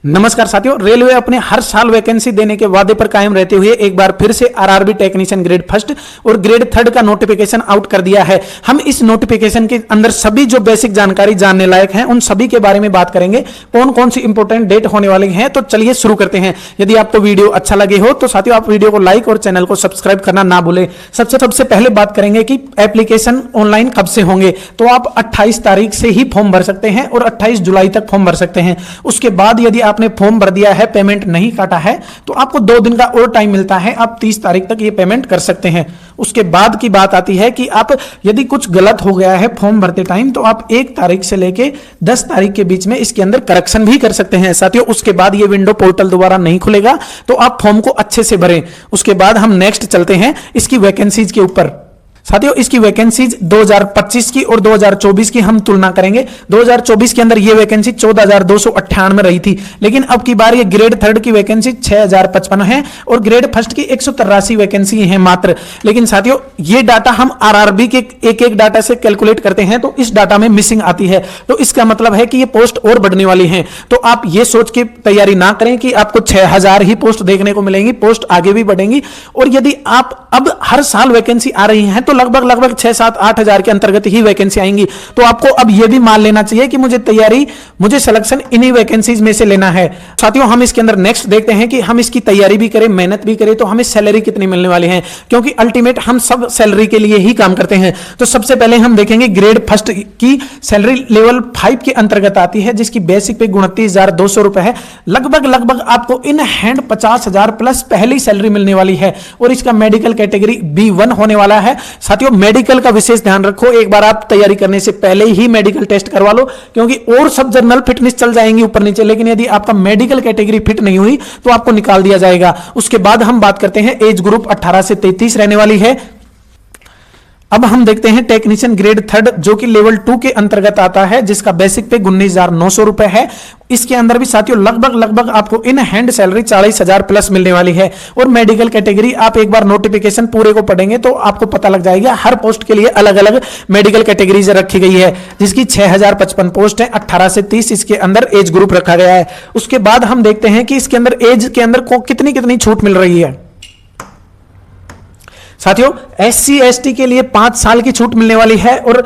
नमस्कार साथियों, रेलवे अपने हर साल वैकेंसी देने के वादे पर कायम रहते हुए एक बार फिर से आरआरबी टेक्नीशियन ग्रेड फर्स्ट और ग्रेड थर्ड का नोटिफिकेशन आउट कर दिया है। हम इस नोटिफिकेशन के अंदर सभी जो बेसिक जानकारी जानने लायक है उन सभी के बारे में बात करेंगे। कौन कौन सी इंपोर्टेंट डेट होने वाली है, तो चलिए शुरू करते हैं। यदि आपको वीडियो अच्छा लगे हो तो साथियों आप वीडियो को लाइक और चैनल को सब्सक्राइब करना ना भूलें। सबसे पहले बात करेंगे कि एप्लीकेशन ऑनलाइन कब से होंगे। तो आप 28 तारीख से ही फॉर्म भर सकते हैं और 28 जुलाई तक फॉर्म भर सकते हैं। उसके बाद यदि आपने फॉर्म भर दिया है, पेमेंट नहीं काटा है, तो आपको 2 दिन का और टाइम मिलता है। आप 30 तारीख तक ये पेमेंट कर सकते हैं। उसके बाद की बात आती है कि आप यदि कुछ गलत हो गया है फॉर्म भरते टाइम, तो आप 1 तारीख से लेके 10 तारीख के बीच में इसके अंदर करेक्शन भी कर सकते हैं साथियों। उसके बाद ये विंडो पोर्टल दोबारा नहीं खुलेगा, तो आप फॉर्म को अच्छे से भरें। उसके बाद हम नेक्स्ट चलते हैं इसकी वैकेंसीज के ऊपर। साथियों इसकी वैकेंसीज 2025 की और 2024 की हम तुलना करेंगे। 2024 के अंदर ये वैकेंसी 14,298 रही थी, लेकिन अब की बार ये ग्रेड थर्ड की वैकेंसी 6,055 है और ग्रेड फर्स्ट की 183 वैकेंसी है मात्र। लेकिन साथियों ये डाटा हम आरआरबी के एक डाटा से कैलकुलेट करते हैं, तो इस डाटा में मिसिंग आती है। तो इसका मतलब है कि ये पोस्ट और बढ़ने वाली है। तो आप ये सोच के तैयारी ना करें कि आपको 6,000 ही पोस्ट देखने को मिलेंगी, पोस्ट आगे भी बढ़ेंगी। और यदि आप अब हर साल वैकेंसी आ रही है तो लगभग 6-7-8 हजार के अंतर्गत ही वैकेंसी आएंगी। तो आपको अब यह भी मान लेना चाहिए कि मुझे सिलेक्शन इन्हीं वैकेंसीज में से लेना है। साथियों हम इसके अंदर नेक्स्ट देखते हैं कि हम इसकी तैयारी भी करें, मेहनत भी करें, तो हमें सैलरी कितनी मिलने वाली है, क्योंकि अल्टीमेट हम सब सैलरी के लिए ही काम करते हैं। तो सबसे पहले हम देखेंगे ग्रेड फर्स्ट की सैलरी लेवल 5 के अंतर्गत आती है, जिसकी बेसिक पे 29,200 रुपए है। लगभग आपको इन हैंड 50,000 प्लस पहली सैलरी मिलने वाली है। और इसका मेडिकल कैटेगरी B1 होने वाला है। साथियों मेडिकल का विशेष ध्यान रखो, एक बार आप तैयारी करने से पहले ही मेडिकल टेस्ट करवा लो, क्योंकि और सब जनरल फिटनेस चल जाएंगी ऊपर नीचे, लेकिन यदि आपका मेडिकल कैटेगरी फिट नहीं हुई तो आपको निकाल दिया जाएगा। उसके बाद हम बात करते हैं एज ग्रुप 18 से 33 रहने वाली है। अब हम देखते हैं टेक्नीशियन ग्रेड थर्ड जो कि लेवल 2 के अंतर्गत आता है, जिसका बेसिक पे 19,900 रुपए है। इसके अंदर भी साथियों लगभग आपको इन हैंड सैलरी 40,000 प्लस मिलने वाली है। और मेडिकल कैटेगरी आप एक बार नोटिफिकेशन पूरे को पढ़ेंगे तो आपको पता लग जाएगा। हर पोस्ट के लिए अलग अलग मेडिकल कैटेगरीज रखी गई है, जिसकी 6,055 पोस्ट है। 18 से 30 इसके अंदर एज ग्रुप रखा गया है। उसके बाद हम देखते हैं कि इसके अंदर एज के अंदर को कितनी छूट मिल रही है। साथियों SC ST के लिए 5 साल की छूट मिलने वाली है और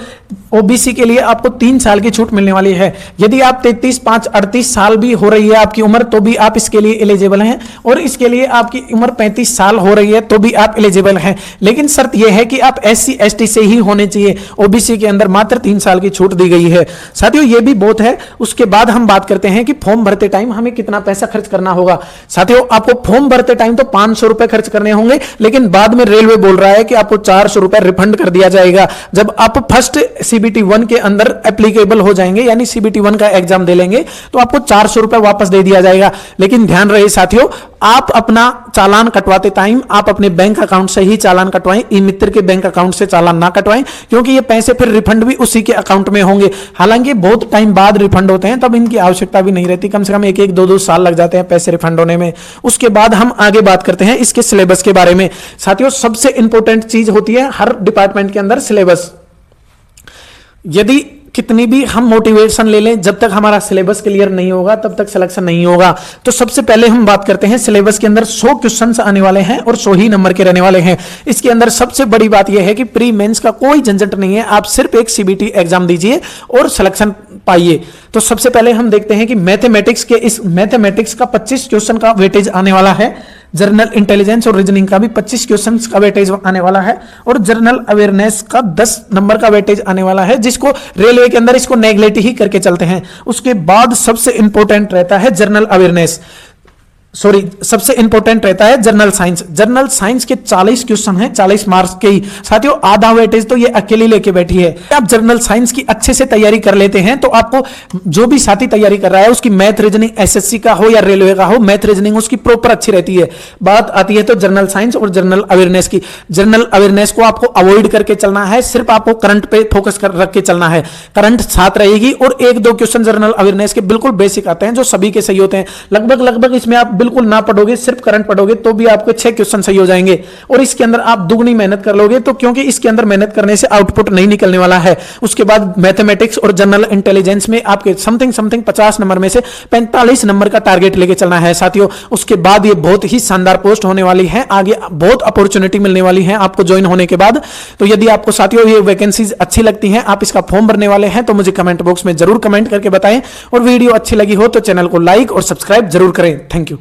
OBC के लिए आपको 3 साल की छूट मिलने वाली है। यदि आप 33-5-38 साल भी हो रही है आपकी उम्र, तो भी आप इसके लिए एलिजिबल हैं। और इसके लिए आपकी उम्र 35 साल हो रही है तो भी आप एलिजिबल हैं। लेकिन शर्त यह है कि आप SC ST से ही होने चाहिए। OBC के अंदर मात्र 3 साल की छूट दी गई है। साथियों ये भी बहुत है। उसके बाद हम बात करते हैं कि फॉर्म भरते टाइम हमें कितना पैसा खर्च करना होगा। साथियों आपको फॉर्म भरते टाइम तो 500 रुपए खर्च करने होंगे, लेकिन बाद में रेलवे बोल रहा है कि आपको 400 रुपए रिफंड कर दिया जाएगा जब आप फर्स्ट CBT 1 के अंदर एप्लीकेबल हो जाएंगे, यानी CBT 1 का एग्जाम दे लेंगे तो आपको 400 रुपए वापस दे दिया जाएगा। लेकिन ध्यान रहे साथियों, आप अपना चालान कटवाते टाइम आप अपने बैंक अकाउंट से ही चालान कटवाएं, ई-मित्र के बैंक अकाउंट से चालान ना कटवाएं, क्योंकि ये पैसे फिर रिफंड भी उसी के अकाउंट में होंगे। हालांकि बहुत टाइम बाद रिफंड होते हैं, तब इनकी आवश्यकता भी नहीं रहती। कम से कम 1-2 साल लग जाते हैं पैसे रिफंड होने में। उसके बाद हम आगे बात करते हैं इसके सिलेबस के बारे में। साथियों सबसे इंपॉर्टेंट चीज होती है हर डिपार्टमेंट के अंदर सिलेबस। यदि कितनी भी हम मोटिवेशन ले लें, जब तक हमारा सिलेबस क्लियर नहीं होगा तब तक सिलेक्शन नहीं होगा। तो सबसे पहले हम बात करते हैं सिलेबस के अंदर 100 क्वेश्चंस आने वाले हैं और 100 ही नंबर के रहने वाले हैं। इसके अंदर सबसे बड़ी बात यह है कि प्री मेंस का कोई झंझट नहीं है। आप सिर्फ एक CBT एग्जाम दीजिए और सिलेक्शन पाइए। तो सबसे पहले हम देखते हैं कि मैथमेटिक्स का 25 क्वेश्चन का वेटेज आने वाला है। जनरल इंटेलिजेंस और रीजनिंग का भी 25 क्वेश्चंस का वेटेज आने वाला है। और जनरल अवेयरनेस का 10 नंबर का वेटेज आने वाला है, जिसको रेलवे के अंदर इसको नेग्लेक्ट ही करके चलते हैं। उसके बाद सबसे इंपॉर्टेंट रहता है सबसे इंपॉर्टेंट रहता है जनरल साइंस। जनरल साइंस के 40 क्वेश्चन हैं, 40 मार्क्स के ही। साथियों आधा वेटेज तो ये अकेली लेके बैठी है। आप जनरल साइंस की अच्छे से तैयारी कर लेते हैं तो आपको जो भी साथी तैयारी कर रहा है उसकी मैथ रीजनिंग SSC का हो या रेलवे का हो, मैथ रीजनिंग उसकी प्रॉपर अच्छी रहती है। बात आती है तो जनरल साइंस और जनरल अवेयरनेस की। जनरल अवेयरनेस को आपको अवॉइड करके चलना है, सिर्फ आपको करंट पे फोकस रख के चलना है। करंट साथ रहेगी और 1-2 क्वेश्चन जनरल अवेयरनेस के बिल्कुल बेसिक आते हैं जो सभी के सही होते हैं। लगभग इसमें आप बिल्कुल ना पढ़ोगे, सिर्फ करंट पढ़ोगे तो भी आपके 6 क्वेश्चन सही हो जाएंगे। और इसके अंदर आप दुगनी मेहनत कर लोगे, तो क्योंकि इसके अंदर मेहनत करने से आउटपुट नहीं निकलने वाला है। उसके बाद मैथमेटिक्स और जनरल इंटेलिजेंस में आपके समथिंग 50 नंबर में से 45 नंबर का टारगेट लेके चलना है साथियों। उसके बाद ये बहुत ही शानदार पोस्ट होने वाली है, आगे बहुत अपॉर्चुनिटी मिलने वाली है आपको ज्वाइन होने के बाद। तो यदि आपको साथियों ये वैकेंसीज अच्छी लगती हैं, आप इसका फॉर्म भरने वाले हैं, तो मुझे कमेंट बॉक्स में जरूर कमेंट करके बताएं। और वीडियो अच्छी लगी हो तो चैनल को लाइक और सब्सक्राइब जरूर करें। Thank you.